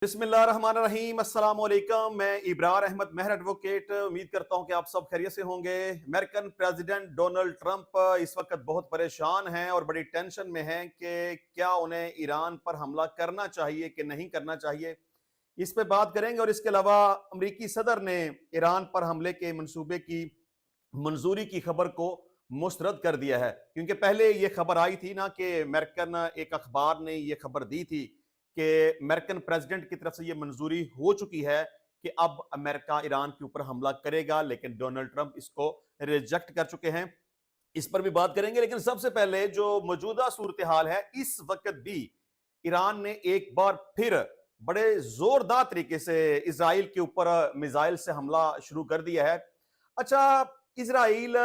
बिस्मिल्लाहिर्रहमानिर्रहीम। अस्सलाम वालेकुम। मैं इब्रार अहमद मेहर एडवोकेट उम्मीद करता हूं कि आप सब खैरियत से होंगे। अमेरिकन प्रेसिडेंट डोनाल्ड ट्रंप इस वक्त बहुत परेशान हैं और बड़ी टेंशन में हैं कि क्या उन्हें ईरान पर हमला करना चाहिए कि नहीं करना चाहिए। इस पे बात करेंगे। और इसके अलावा अमेरिकी सदर ने ईरान पर हमले के मंसूबे की मंजूरी की खबर को मुस्तरद कर दिया है, क्योंकि पहले ये खबर आई थी ना कि अमेरिकन एक अखबार ने ये खबर दी थी कि अमेरिकन प्रेसिडेंट की तरफ से ये मंजूरी हो चुकी है कि अब अमेरिका ईरान के ऊपर हमला करेगा, लेकिन डोनाल्ड ट्रंप इसको रिजेक्ट कर चुके हैं। इस पर भी बात करेंगे, लेकिन सबसे पहले जो मौजूदा सूरत हाल है, इस वक्त भी ईरान ने एक बार फिर बड़े जोरदार तरीके से इजराइल के ऊपर मिसाइल से हमला शुरू कर दिया है। अच्छा, इजराइल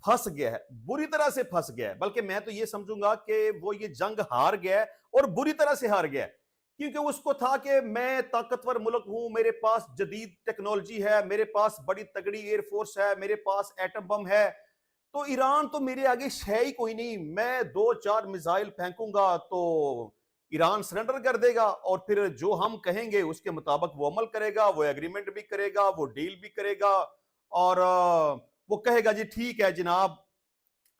फंस गया है, बुरी तरह से फंस गया है, बल्कि मैं तो ये समझूंगा कि वो ये जंग हार गया है और बुरी तरह से हार गया है, क्योंकि उसको था कि मैं ताकतवर मुल्क हूं, मेरे पास जदीद टेक्नोलॉजी है, मेरे पास बड़ी तगड़ी एयरफोर्स है, मेरे पास एटम बम है, तो ईरान तो मेरे आगे है ही कोई नहीं। मैं 2-4 मिसाइल फेंकूंगा तो ईरान सरेंडर कर देगा और फिर जो हम कहेंगे उसके मुताबिक वो अमल करेगा, वो एग्रीमेंट भी करेगा, वो डील भी करेगा और वो कहेगा जी ठीक है जनाब,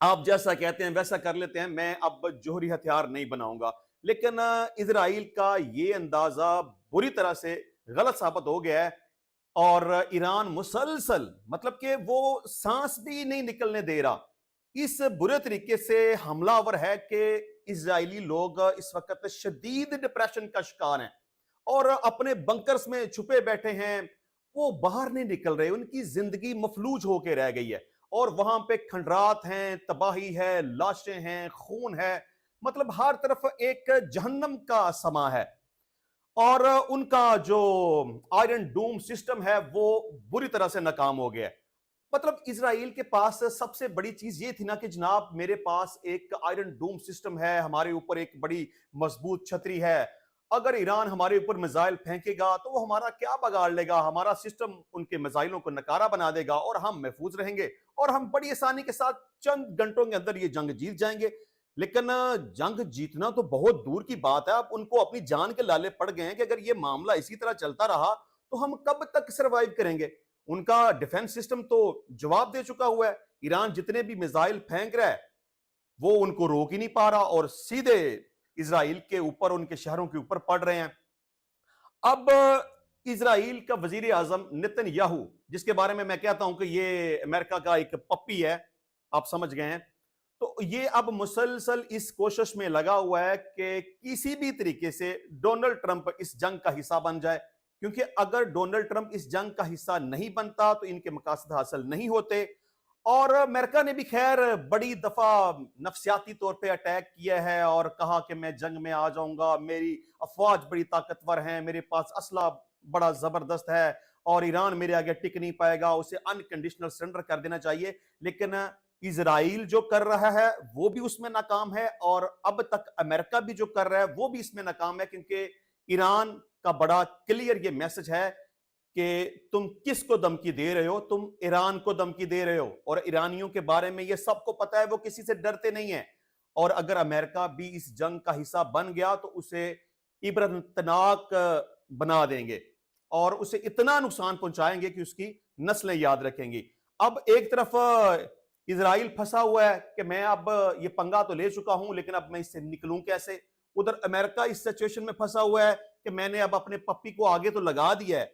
आप जैसा कहते हैं वैसा कर लेते हैं, मैं अब जोहरी हथियार नहीं बनाऊंगा। लेकिन इजराइल का ये अंदाजा बुरी तरह से गलत साबित हो गया है और ईरान मुसलसल, मतलब कि वो सांस भी नहीं निकलने दे रहा, इस बुरे तरीके से हमलावर है कि इजरायली लोग इस वक्त शदीद डिप्रेशन का शिकार हैं और अपने बंकर्स में छुपे बैठे हैं। वो बाहर नहीं निकल रहे, उनकी जिंदगी मफलूज होकर रह गई है और वहां पे खंडरात हैं, तबाही है, लाशें हैं, खून है, मतलब हर तरफ एक जहन्नम का समा है। और उनका जो आयरन डूम सिस्टम है वो बुरी तरह से नाकाम हो गया है। मतलब इजराइल के पास सबसे बड़ी चीज ये थी ना कि जनाब मेरे पास एक आयरन डूम सिस्टम है, हमारे ऊपर एक बड़ी मजबूत छतरी है, अगर ईरान हमारे ऊपर मिसाइल फेंकेगा तो वो हमारा क्या बगाड़ लेगा, हमारा सिस्टम उनके मिसाइलों को नकारा बना देगा और हम महफूज रहेंगे और हम बड़ी आसानी के साथ चंद घंटों के अंदर ये जंग जीत जाएंगे। लेकिन जंग जीतना तो बहुत दूर की बात है, अब उनको अपनी जान के लाले पड़ गए हैं कि अगर ये मामला इसी तरह चलता रहा तो हम कब तक सरवाइव करेंगे। उनका डिफेंस सिस्टम तो जवाब दे चुका हुआ है, ईरान जितने भी मिसाइल फेंक रहा है वो उनको रोक ही नहीं पा रहा और सीधे इजराइल के ऊपर, उनके शहरों के ऊपर पड़ रहे हैं। अब इजराइल का वजीर आजम नेतन्याहू, जिसके बारे में मैं कहता हूं कि ये अमेरिका का एक पप्पी है, आप समझ गए हैं, तो ये अब मुसलसल इस कोशिश में लगा हुआ है कि किसी भी तरीके से डोनाल्ड ट्रंप इस जंग का हिस्सा बन जाए, क्योंकि अगर डोनाल्ड ट्रंप इस जंग का हिस्सा नहीं बनता तो इनके मकासद हासिल नहीं होते। और अमेरिका ने भी खैर बड़ी दफा नफसियाती तौर पे अटैक किया है और कहा कि मैं जंग में आ जाऊंगा, मेरी अफवाज बड़ी ताकतवर हैं, मेरे पास असला बड़ा जबरदस्त है और ईरान मेरे आगे टिक नहीं पाएगा, उसे अनकंडीशनल सरेंडर कर देना चाहिए। लेकिन इजराइल जो कर रहा है वो भी उसमें नाकाम है और अब तक अमेरिका भी जो कर रहा है वो भी इसमें नाकाम है, क्योंकि ईरान का बड़ा क्लियर ये मैसेज है कि तुम किसको धमकी दे रहे हो, तुम ईरान को धमकी दे रहे हो और ईरानियों के बारे में ये सबको पता है, वो किसी से डरते नहीं है। और अगर अमेरिका भी इस जंग का हिस्सा बन गया तो उसे इबरतनाक बना देंगे और उसे इतना नुकसान पहुंचाएंगे कि उसकी नस्लें याद रखेंगी। अब एक तरफ इजराइल फंसा हुआ है कि मैं अब ये पंगा तो ले चुका हूं लेकिन अब मैं इससे निकलूं कैसे, उधर अमेरिका इस सिचुएशन में फंसा हुआ है कि मैंने अब अपने पप्पी को आगे तो लगा दिया है,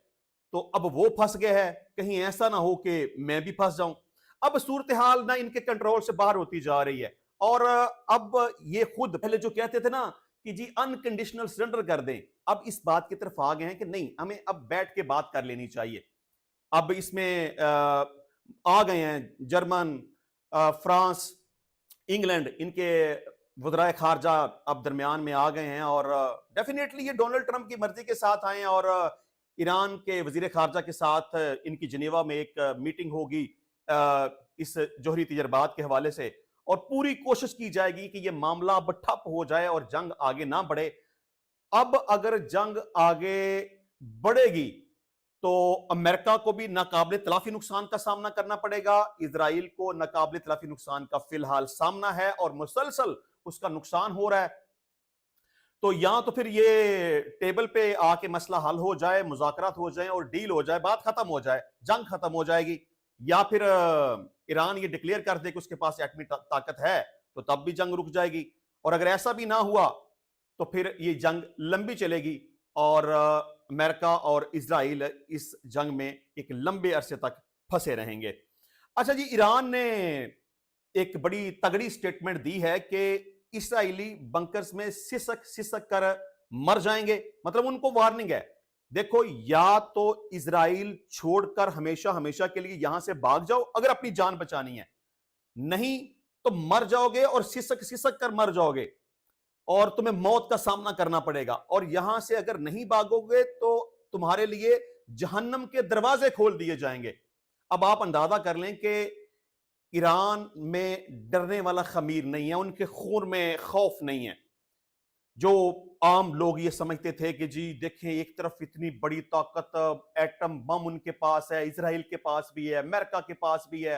तो अब वो फंस गया है, कहीं ऐसा ना हो कि मैं भी फंस जाऊं। अब सूरत हाल ना इनके कंट्रोल से बाहर होती जा रही है और अब ये खुद पहले जो कहते थे ना कि जी अनकंडीशनल सरेंडर कर दें, अब इस बात की तरफ आ गए हैं कि नहीं, हमें अब बैठ के बात कर लेनी चाहिए। अब इसमें आ गए हैं जर्मन, फ्रांस, इंग्लैंड, इनके वज़राए खारजा अब दरमियान में आ गए हैं और डेफिनेटली ये डोनाल्ड ट्रंप की मर्जी के साथ आए और ईरान के वजीर खारजा के साथ इनकी जिनेवा में एक मीटिंग होगी इस जोहरी तजर्बात के हवाले से और पूरी कोशिश की जाएगी कि यह मामला अब ठप हो जाए और जंग आगे ना बढ़े। अब अगर जंग आगे बढ़ेगी तो अमेरिका को भी नाकाबिल तलाफी नुकसान का सामना करना पड़ेगा, इजराइल को नाकाबिल तलाफी नुकसान का फिलहाल सामना है और मुसलसल उसका नुकसान हो रहा है। تو یا تو پھر یہ ٹیبل پہ آ کے مسئلہ حل ہو جائے، مذاکرات ہو جائیں اور ڈیل ہو جائے، بات ختم ہو جائے، جنگ ختم ہو جائے گی، یا پھر ایران یہ ڈکلیئر کر دے کہ اس کے پاس ایٹمی طاقت ہے تو تب بھی جنگ رک جائے گی. اور اگر ایسا بھی نہ ہوا تو پھر یہ جنگ لمبی چلے گی اور امریکہ اور اسرائیل اس جنگ میں ایک لمبے عرصے تک پھنسے رہیں گے. اچھا جی، ایران نے ایک بڑی تگڑی سٹیٹمنٹ دی ہے کہ اسرائیلی بنکرز میں سسک سسک کر مر جائیں گے. مطلب ان کو وارننگ ہے، دیکھو یا تو اسرائیل چھوڑ کر ہمیشہ ہمیشہ کے لیے یہاں سے بھاگ جاؤ اگر اپنی جان بچانی ہے، نہیں تو مر جاؤ گے اور سسک سسک کر مر جاؤ گے اور تمہیں موت کا سامنا کرنا پڑے گا. اور یہاں سے اگر نہیں بھاگو گے تو تمہارے لیے جہنم کے دروازے کھول دیے جائیں گے. اب آپ اندازہ کر لیں کہ ایران میں ڈرنے والا خمیر نہیں ہے، ان کے خون میں خوف نہیں ہے. جو عام لوگ یہ سمجھتے تھے کہ جی دیکھیں ایک طرف اتنی بڑی طاقت، ایٹم بم ان کے پاس ہے، اسرائیل کے پاس بھی ہے، امریکہ کے پاس بھی ہے،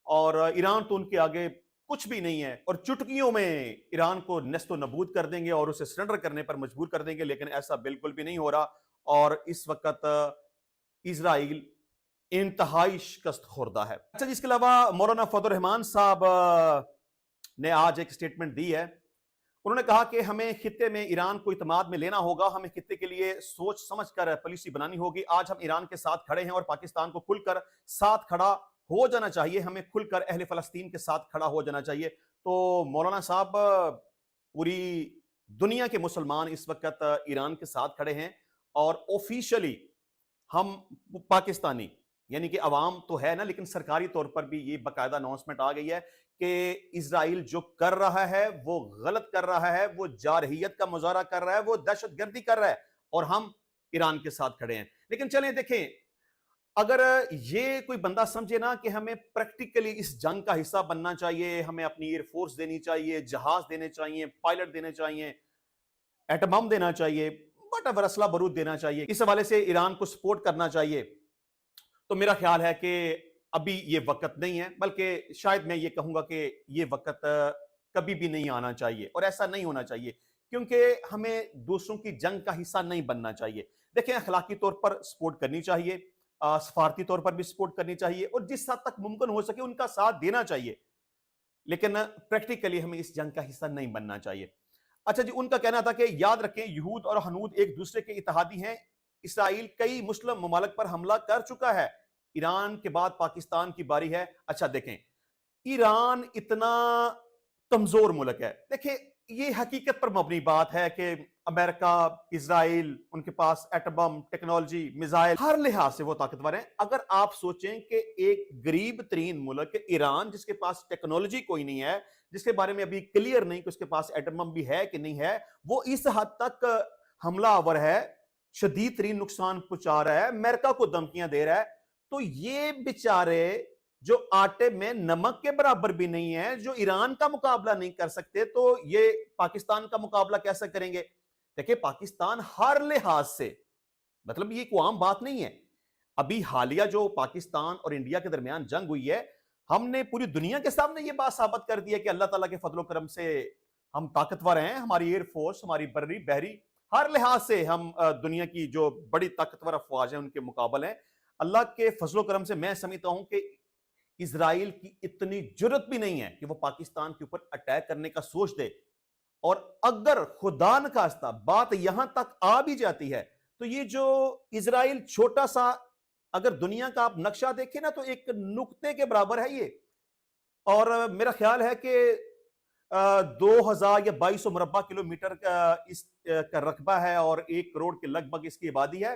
اور ایران تو ان کے آگے کچھ بھی نہیں ہے، اور چٹکیوں میں ایران کو نیست و نابود کر دیں گے اور اسے سرنڈر کرنے پر مجبور کر دیں گے. لیکن ایسا بالکل بھی نہیں ہو رہا، اور اس وقت اسرائیل انتہائی شکست خوردہ ہے. اچھا جی، اس کے علاوہ مولانا فضل الرحمان صاحب نے آج ایک سٹیٹمنٹ دی ہے. انہوں نے کہا کہ ہمیں خطے میں ایران کو اعتماد میں لینا ہوگا، ہمیں خطے کے لیے سوچ سمجھ کر پالیسی بنانی ہوگی. آج ہم ایران کے ساتھ کھڑے ہیں اور پاکستان کو کھل کر ساتھ کھڑا ہو جانا چاہیے، ہمیں کھل کر اہل فلسطین کے ساتھ کھڑا ہو جانا چاہیے. تو مولانا صاحب، پوری دنیا کے مسلمان اس وقت ایران کے ساتھ کھڑے ہیں، اور آفیشلی ہم پاکستانی یعنی کہ عوام تو ہے نا، لیکن سرکاری طور پر بھی یہ باقاعدہ اناؤنسمنٹ آ گئی ہے کہ اسرائیل جو کر رہا ہے وہ غلط کر رہا ہے، وہ جارحیت کا مظاہرہ کر رہا ہے، وہ دہشت گردی کر رہا ہے، اور ہم ایران کے ساتھ کھڑے ہیں. لیکن چلیں دیکھیں، اگر یہ کوئی بندہ سمجھے نا کہ ہمیں پریکٹیکلی اس جنگ کا حصہ بننا چاہیے، ہمیں اپنی ایئر فورس دینی چاہیے، جہاز دینے چاہیے، پائلٹ دینے چاہیے، ایٹم بم دینا چاہیے، بٹ اسلحہ بارود دینا چاہیے، اس حوالے سے ایران کو سپورٹ کرنا چاہیے، تو میرا خیال ہے کہ ابھی یہ وقت نہیں ہے. بلکہ شاید میں یہ کہوں گا کہ یہ وقت کبھی بھی نہیں آنا چاہیے، اور ایسا نہیں ہونا چاہیے، کیونکہ ہمیں دوسروں کی جنگ کا حصہ نہیں بننا چاہیے. دیکھیں، اخلاقی طور پر سپورٹ کرنی چاہیے، سفارتی طور پر بھی سپورٹ کرنی چاہیے، اور جس حد تک ممکن ہو سکے ان کا ساتھ دینا چاہیے، لیکن پریکٹیکلی ہمیں اس جنگ کا حصہ نہیں بننا چاہیے. اچھا جی، ان کا کہنا تھا کہ یاد رکھیں یہود اور ہنود ایک دوسرے کے اتحادی ہیں. اسرائیل کئی مسلم ممالک پر حملہ کر چکا ہے، ایران کے بعد پاکستان کی باری ہے. اچھا دیکھیں، ایران اتنا کمزور ملک ہے. دیکھیں، یہ حقیقت پر مبنی بات ہے کہ امریکہ، اسرائیل، ان کے پاس ایٹم بم ٹیکنالوجی، میزائل، ہر لحاظ سے وہ طاقتور ہیں. اگر آپ سوچیں کہ ایک غریب ترین ملک ایران، جس کے پاس ٹیکنالوجی کوئی نہیں ہے، جس کے بارے میں ابھی کلیئر نہیں کہ اس کے پاس ایٹم بم بھی ہے کہ نہیں ہے، وہ اس حد تک حملہ آور ہے، شدید ترین نقصان پہنچا رہا ہے، امریکہ کو دھمکیاں دے رہا ہے. تو یہ بیچارے جو آٹے میں نمک کے برابر بھی نہیں ہے، جو ایران کا مقابلہ نہیں کر سکتے، تو یہ پاکستان کا مقابلہ کیسے کریں گے؟ دیکھیں، پاکستان ہر لحاظ سے، مطلب یہ کوئی عام بات نہیں ہے. ابھی حالیہ جو پاکستان اور انڈیا کے درمیان جنگ ہوئی ہے، ہم نے پوری دنیا کے سامنے یہ بات ثابت کر دی ہے کہ اللہ تعالیٰ کے فضل و کرم سے ہم طاقتور ہیں. ہماری ایئر فورس، ہماری بری بحری، ہر لحاظ سے ہم دنیا کی جو بڑی طاقتور افواج ہیں ان کے مقابل ہیں. اللہ کے فضل و کرم سے میں سمجھتا ہوں کہ اسرائیل کی اتنی جرت بھی نہیں ہے کہ وہ پاکستان کے اوپر اٹیک کرنے کا سوچ دے. اور اگر خدا نخواستہ بات یہاں تک آ بھی جاتی ہے تو یہ جو اسرائیل چھوٹا سا، اگر دنیا کا آپ نقشہ دیکھیں نا تو ایک نقطے کے برابر ہے یہ. اور میرا خیال ہے کہ 2000 یا 2200 مربع کلومیٹر کا اس کا رقبہ ہے اور 1 کروڑ کے لگ بھگ اس کی آبادی ہے.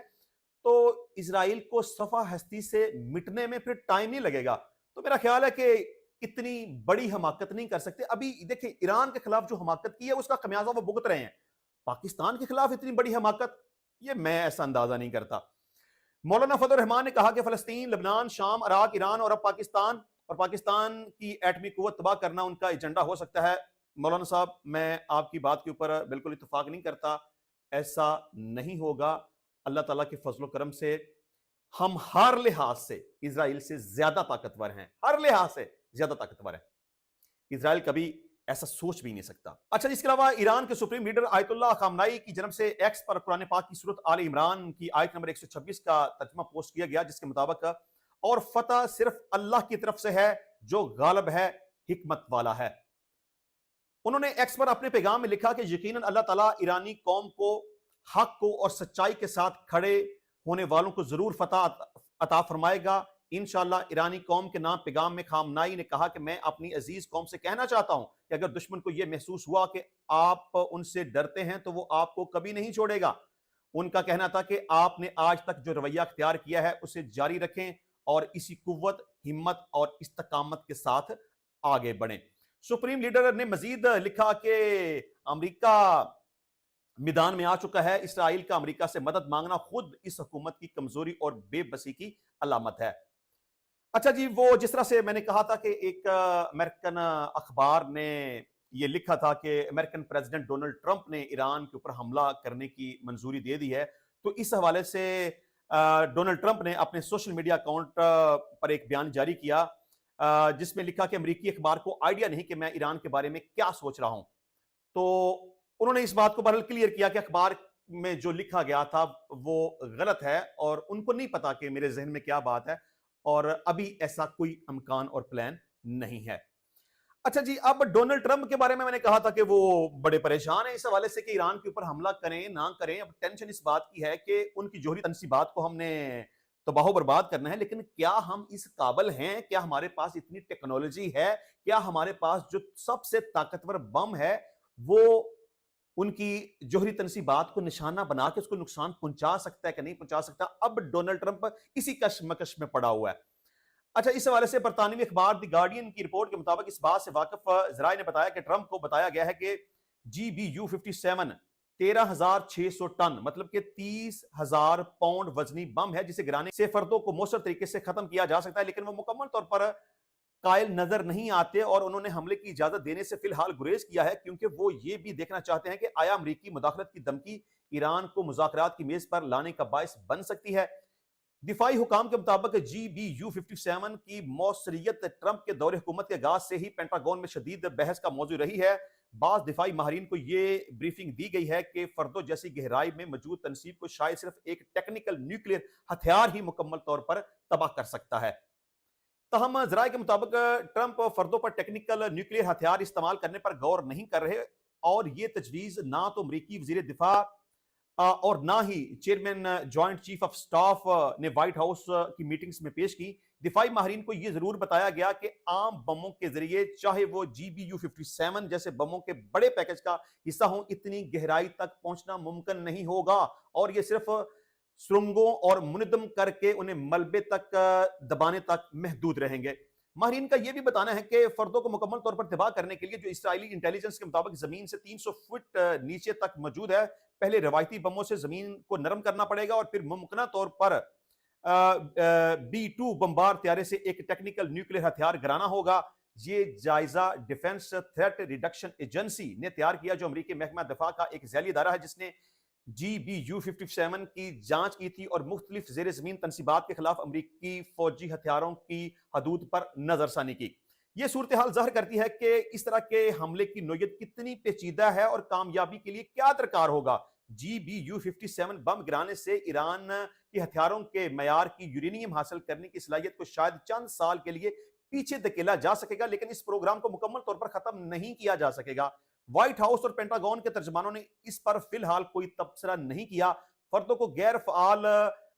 تو اسرائیل کو صفحہ ہستی سے مٹنے میں پھر ٹائم نہیں لگے گا. تو میرا خیال ہے کہ اتنی بڑی حماقت نہیں کر سکتے. ابھی دیکھیں، ایران کے خلاف جو حماقت کی ہے اس کا خمیازہ وہ بھگت رہے ہیں. پاکستان کے خلاف اتنی بڑی حماقت، یہ میں ایسا اندازہ نہیں کرتا. مولانا فضل الرحمان نے کہا کہ فلسطین، لبنان، شام، عراق، ایران اور اب پاکستان کی ایٹمی قوت تباہ کرنا ان کا ایجنڈا ہو سکتا ہے. مولانا صاحب، میں آپ کی بات کے اوپر بالکل اتفاق نہیں کرتا. ایسا نہیں ہوگا. اللہ تعالیٰ کے فضل و کرم سے ہم ہر لحاظ سے اسرائیل سے زیادہ طاقتور ہیں، ہر لحاظ سے زیادہ طاقتور ہیں. اسرائیل کبھی ऐसा सोच भी नहीं सकता। अच्छा, इसके अलावा ईरान के सुप्रीम लीडर आयतुल्लाह खामनाई की जानब से एक्स पर कुरान पाक की सूरत आल इमरान की आयत नंबर 126 का तर्जुमा पोस्ट किया गया, जिसके मुताबिक और फतह सिर्फ अल्लाह की तरफ से है जो गालिब है, हिकमत वाला है। उन्होंने एक्स पर अपने पैगाम में लिखा कि यकीनन अल्लाह ताला ईरानी कौम को, हक को और सच्चाई के साथ खड़े होने वालों को जरूर फतह अता फरमाएगा इंशाअल्लाह। ईरानी कौम के नाम पैगाम में खामनाई ने कहा कि मैं अपनी अजीज कौम से कहना चाहता हूं कि अगर दुश्मन को यह महसूस हुआ कि आप उनसे डरते हैं तो वो आपको कभी नहीं छोड़ेगा। उनका कहना था कि आपने आज तक जो रवैया अख्तियार किया है उसे जारी रखें और इसी कुव्वत, हिम्मत और इस्तकामत के साथ आगे बढ़ें। सुप्रीम लीडर ने मजीद लिखा कि अमेरिका मैदान में आ चुका है। इसराइल का अमेरिका से मदद मांगना खुद इस हुकूमत की कमजोरी और बेबसी की अलामत है। अच्छा जी, वो जिस तरह से मैंने कहा था कि एक अमेरिकन अखबार ने ये लिखा था कि अमेरिकन प्रेसिडेंट डोनाल्ड ट्रंप ने ईरान के ऊपर हमला करने की मंजूरी दे दी है, तो इस हवाले से डोनाल्ड ट्रंप ने अपने सोशल मीडिया अकाउंट पर एक बयान जारी किया, जिसमें लिखा कि अमेरिकी अखबार को आइडिया नहीं कि मैं ईरान के बारे में क्या सोच रहा हूं। तो उन्होंने इस बात को बहरहाल क्लियर किया कि अखबार में जो लिखा गया था वो गलत है और उनको नहीं पता कि मेरे जहन में क्या बात है, और अभी ऐसा कोई अमकान और प्लान नहीं है। अच्छा जी, अब डोनाल्ड ट्रंप के बारे में मैंने कहा था कि वो बड़े परेशान हैं इस हवाले से कि ईरान के ऊपर हमला करें ना करें। अब टेंशन इस बात की है कि उनकी जोहरी तनसीबात को हमने तबाह बर्बाद करना है, लेकिन क्या हम इस काबिल हैं? क्या हमारे पास इतनी टेक्नोलॉजी है? क्या हमारे पास जो सबसे ताकतवर बम है वो उनकी जोहरी तनसीबात को निशाना बना के उसको नुकसान पहुंचा सकता है कि नहीं पहुंचा सकता? अब डोनाल्ड ट्रंप इसी कशमकश में पड़ा हुआ है। अच्छा, इस हवाले से बरतानवी अखबार द गार्डियन की रिपोर्ट के मुताबिक इस बात से वाकिफ जराए ने बताया कि ट्रंप को बताया गया है कि GBU-57 13,600 टन मतलब कि 30,000 पाउंड वजनी बम है, जिसे गिराने से फर्दों को मौसर तरीके से खत्म किया जा सकता है, लेकिन वो मुकम्मल तौर पर कायल नजर नहीं आते और उन्होंने हमले की इजाजत देने से फिलहाल गुरेज किया है, क्योंकि वो ये भी देखना चाहते हैं कि आया अमरीकी मुदाखलत की धमकी ईरान को मुज़ाकरात की मेज पर लाने का बायस बन सकती है। दिफाई हुकाम के मुताबिक GBU-57 की मौसरियत ट्रंप के दौरे हुकूमत के आगाज से ही पेंटागन में शदीद बहस का मौजू रही है। बाज दिफाई माहरीन को यह ब्रीफिंग दी गई है कि फर्दों जैसी गहराई में मौजूद तनसीब को शायद सिर्फ एक टेक्निकल न्यूक्लियर हथियार ही मुकम्मल तौर पर तबाह कर सकता है। तहम जराए के मुताबिक ट्रंप फर्दों पर टेक्निकल न्यूक्लियर हथियार इस्तेमाल करने पर गौर नहीं कर रहे और ये तजवीज ना तो अमरीकी वजीर दिफा और ना ही chairman joint chief of staff ने व्हाइट हाउस की मीटिंग्स में पेश की। दिफाई माहरीन को यह जरूर बताया गया कि आम बमों के जरिए, चाहे वो GBU-57 जैसे बमों के बड़े पैकेज का हिस्सा हो, इतनी गहराई तक पहुंचना मुमकिन नहीं होगा और ये सिर्फ सुरंगों और मुनदम करके उन्हें मलबे तक दबाने तक महदूद रहेंगे। माहरीन का यह भी बताना है कि फर्दों को मुकम्मल तौर पर तबाह करने के लिए जो इसराइली इंटेलिजेंस के मुताबिक जमीन से 300 फुट नीचे तक मौजूद है, पहले रवायती बमों से जमीन को नरम करना पड़ेगा और फिर मुमकिन तौर पर B-2 बमबार त्यारे से एक टेक्निकल न्यूक्लियर हथियार गिराना होगा। ये जायजा डिफेंस थ्रेट रिडक्शन एजेंसी ने तैयार किया, जो अमरीकी महकमा दफा का एक ज़ैली इदारा है, जिसने GBU-57 की जांच की थी और मुख्तलिफ ज़ेर ज़मीन तनसीबात के खिलाफ अमरीकी फौजी हथियारों की हदूद पर नजरसानी की। यह सूरत हाल जाहिर करती है कि इस तरह के हमले की नोयत कितनी पेचीदा है और कामयाबी के लिए क्या दरकार होगा। GBU-57 बम गिराने से ईरान के हथियारों के मयार की यूरेनियम हासिल करने की सलाहियत को शायद चंद साल के लिए पीछे धकेला जा सकेगा, लेकिन इस प्रोग्राम को मुकम्मल तौर पर खत्म नहीं किया जा सकेगा। व्हाइट हाउस और पेंटागन के तर्जमानों ने इस पर फिलहाल कोई तबसरा नहीं किया। फर्दों को गैर फाल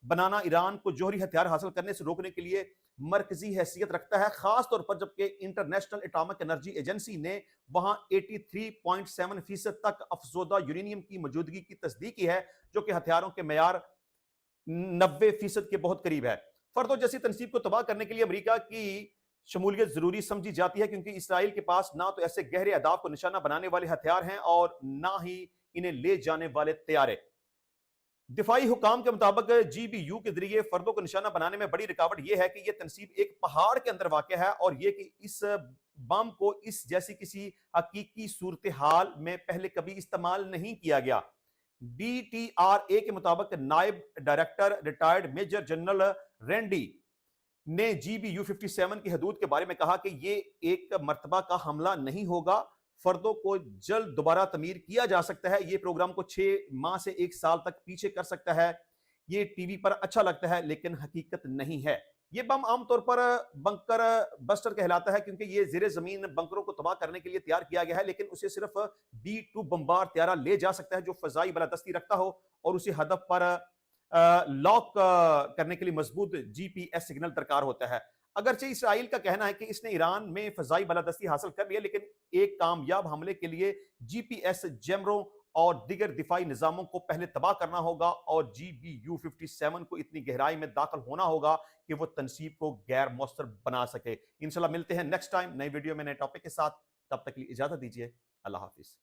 बनाना ईरान को जोहरी हथियार हासिल करने से रोकने के लिए मरकजी हैसियत रखता है, खास तौर पर जबकि इंटरनेशनल एटॉमिक एनर्जी एजेंसी ने वहां 83.7% तक अफजोदा यूरेनियम की मौजूदगी की तस्दीक की है, जो कि हथियारों के मयार 90% के बहुत करीब है। फर्दों जैसी तनसीब को तबाह करने के लिए अमेरिका की शमूलियत जरूरी समझी जाती है, क्योंकि इसराइल के पास ना तो ऐसे गहरे अहदाफ को निशाना बनाने वाले हथियार हैं और ना ही इन्हें ले जाने वाले तैयारे। दिफाई हुकाम के मुताबिक GBU के जरिए फर्दों को निशाना बनाने में बड़ी रुकावट यह है कि यह तनसीब एक पहाड़ के अंदर वाक़ है और यह कि इस बम को इस जैसी किसी हकीकी सूरत हाल में पहले कभी इस्तेमाल नहीं किया गया। DTRA के मुताबिक नायब director retired major general Randy ने GBU-57 की हदूद के बारे में कहा कि यह एक मर्तबा का हमला नहीं होगा, फर्दों को जल्द दोबारा तमीर किया जा सकता है। ये प्रोग्राम को 6 माह से 1 साल तक पीछे कर सकता है। ये टीवी पर अच्छा लगता है लेकिन हकीकत नहीं है। ये बम आमतौर पर बंकर बस्टर कहलाता है क्योंकि ये ज़ेरे ज़मीन बंकरों को तबाह करने के लिए तैयार किया गया है, लेकिन उसे सिर्फ B-2 बमबार तैयारा ले जा सकता है जो फ़ज़ाई बालादस्ती रखता हो और उसी हदफ पर लॉक करने के लिए मजबूत GPS सिग्नल दरकार होता है। अगरचे इसराइल का कहना है कि इसने ईरान में फ़ज़ाई बालादस्ती हासिल कर लिया, लेकिन एक कामयाब हमले के लिए GPS जैमरों और दीगर दिफाई निज़ामों को पहले तबाह करना होगा और GBU-57 को इतनी गहराई में दाखिल होना होगा कि वो तनसीब को गैर मौसर बना सके। इंशाल्लाह मिलते हैं नेक्स्ट टाइम नई वीडियो में नए टॉपिक के साथ। तब तक के लिए इजाज़त दीजिए। अल्लाह हाफ़िज़।